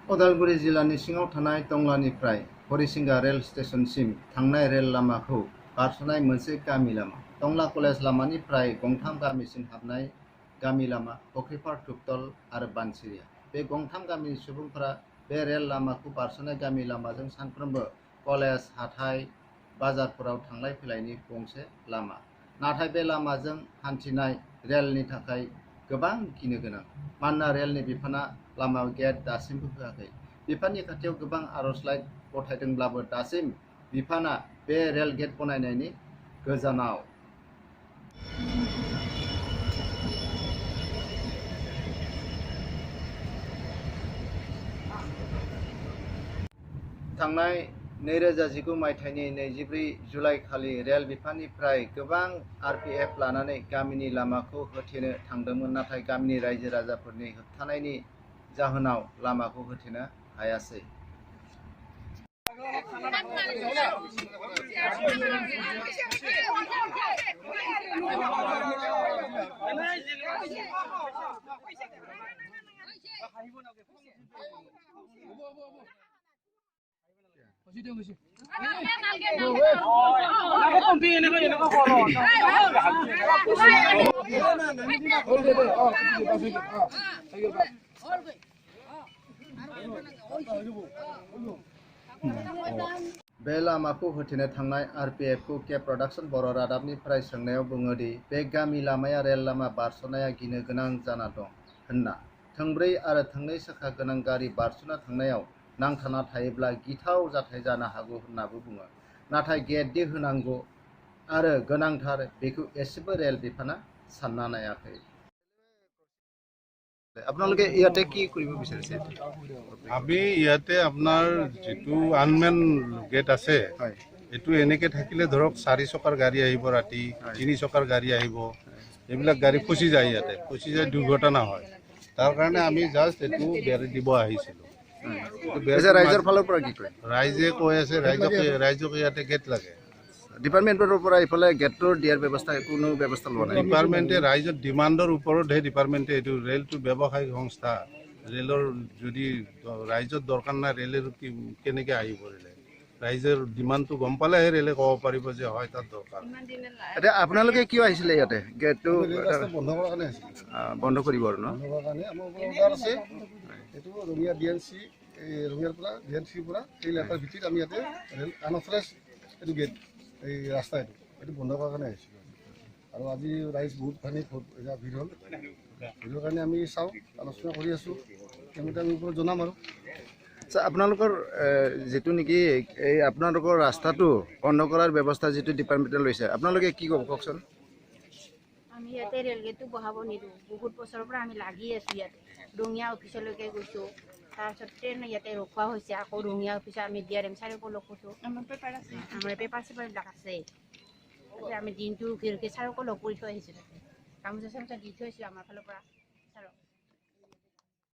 उदालगुरि जिल्लानि सिङाव थानाय टंलानिफ्राय हरिसिंगा रेल स्टेशनसिम थांनाय रेल लामाखौ बारस'नाय मोनसे गामि लामा। टंला कलेज लामानिफ्राय गंथाम गामिसिम हाबनाय गामि लामा फख्रिपार तुपतल आरो बानसिरिया। बे गंथाम गामिनि सुबुंफोरा बे रेल लामाखौ बारस'नाय गामि लामाजों सानफ्रोमबो कलेज हाथाय बाजारफोराव थांलाय फैलायनि गंसे लामा। नाथाय बे लामाजों हान्थिनाय रेलनि थाखाय गोबां गिनो गोनां, मानोना रेलनि बिफाना लामायाव गेट दासिमबो होआखै। बिफाननि खाथियाव गोबां आर'जलाइ गथायदोंब्लाबो दासिम बिफाना बे रेल गेट बनायनायनि गोजानाव। थांनाय 2019 मायथाइनि 24 जुलाइ खालि रेल बिफाननिफ्राय गोबां RPF लानानै गामिनि लामाखौ होथेनो थांदोंमोन, नाथाय गामिनि रायजो राजाफोरनि होबथानायनि जाहोनाव लामाखौ होथेनो हायासै। बे लामाखौ होथेनो थांनाय RPF खौ के प्रडाक्शन बर' रादाबनिफ्राय सोंनायाव बुङो दि बे गामि लामाया रेल लामा बारस'नाया गिनो गोनां जाना दं होनना। थोंब्रै आरो थोंनै साखा गोनां गारि बारस'ना थांनायाव नांथाना थायोब्ला गिथाव जाथाय जानो हागौ होननाबो बुङो। नाथाय गेट दि होनांगौ आरो गोनांथार बेखौ एसेबो रेल बिफाना सानना नायाखै। আপোনালোকে ইয়াতে কি কৰিব বিচাৰিছে? আমি ইয়াতে আপোনাৰ যেটো আনমেন গেট আছে এটো এনেকে থাকিলে ধৰক 4 চকাৰ গাড়ী আহিব, ৰাতি 3 চকাৰ গাড়ী আহিব, এইবিলাক গাড়ী ফসি যায়, ইয়াতে ফসি যায়, দুৰ্ঘটনা হয়। তাৰ কাৰণে আমি জাস্ট এটো বেৰি দিব আহিছিলো। ৰাইজৰ ফালৰ পৰা কি কয়? ৰাইজে কৈ আছে ৰাইজক ইয়াতে গেট লাগে। ডিপাৰ্টমেণ্টৰ পৰা ইফালে গেটৰ দিয়াৰ ব্যৱস্থা কোনো ব্যৱস্থা লোৱা নাই। ডিপাৰ্টমেণ্টে ৰাইজৰ ডিমাণ্ডৰ ওপৰতহে ডিপাৰ্টমেণ্টে এইটো ৰেলটো ব্যৱসায়িক সংস্থা, ৰেলৰ যদি ৰাইজৰ দৰকাৰ নাই ৰেলৰ কেনেকৈ আহিব? ৰাইজৰ ডিমাণ্ডটো গম পালেহে ৰেলে ক'ব পাৰিব যে হয় তাত দৰকাৰ। এতিয়া আপোনালোকে কিয় আহিছিলে ইয়াতে? গেটটো বন্ধ কৰাৰ কাৰণে আহিছিলে। বন্ধ কৰিব আৰু ন? বন্ধ কৰাৰ কাৰণে আমাৰ অৰ্ডাৰ আছে। এইটো ৰঙিয়া DNC, ৰঙিয়াৰ পৰা DNCৰ পৰা এই লেটাৰ ভিত্তিত আমি ইয়াতে ৰেল আনঅথৰাইজ এইটো গেট, এই ৰাস্তা এইটো বন্ধ কৰাৰ কাৰণে আহিছিলোঁ। আৰু আজি ৰাইজ বহুতখিনি ভিৰ হ'ল, ভিৰৰ কাৰণে আমি চাওঁ, আলোচনা কৰি আছোঁ, সেইমতে আমি ওপৰত জনাম আৰু। আচ্ছা, আপোনালোকৰ যেটো নেকি এই আপোনালোকৰ ৰাস্তাটো বন্ধ কৰাৰ ব্যৱস্থা যেটো ডিপাৰ্টমেণ্টে লৈছে, আপোনালোকে কি ক'ব কওকচোন? আমি ইয়াতে ৰেল গেটটো বহাব নিদিওঁ। বহুত বছৰৰ পৰা আমি লাগি আছোঁ ইয়াতে। ৰঙিয়া অফিচলৈকে গৈছোঁ, তাৰপিছত ট্ৰেইন ইয়াতে ৰখোৱা হৈছে, আকৌ ৰঙিয়া অফিচত আমি DRM ছাৰকো লগ কৰিছোঁ। আমাৰ পেপাৰ চেপাৰবিলাক আছে। আমি দিনটো ছাৰকো লগ কৰি থৈ আহিছোঁ, গামোচা চামোচা দি থৈ আহিছোঁ আমাৰ ফালৰ পৰা।